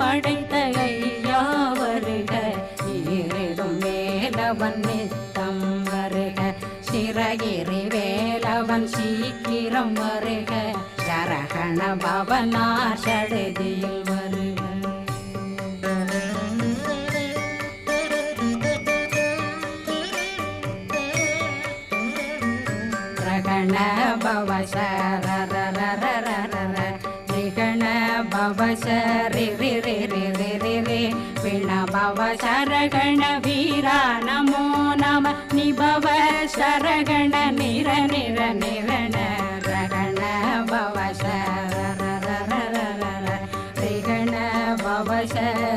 படைத்த ஐயா வருக, ஈரிடும் வேலவன் நித்தம் வருக, சிறகிரி வேலவன் சீக்கிரம் வருக, சரகண பவனா சடுதியில் வருக. ரகண பவ சரரரரரர ரிகண பவ சரி ரி ரி ரி ரி ரி ரி பிண பவ சரகண வீரா நமோ நம நிபவ சரகண நிர நிர நிரண ரகண பவ சரரரரரர ரிகண பவ சரி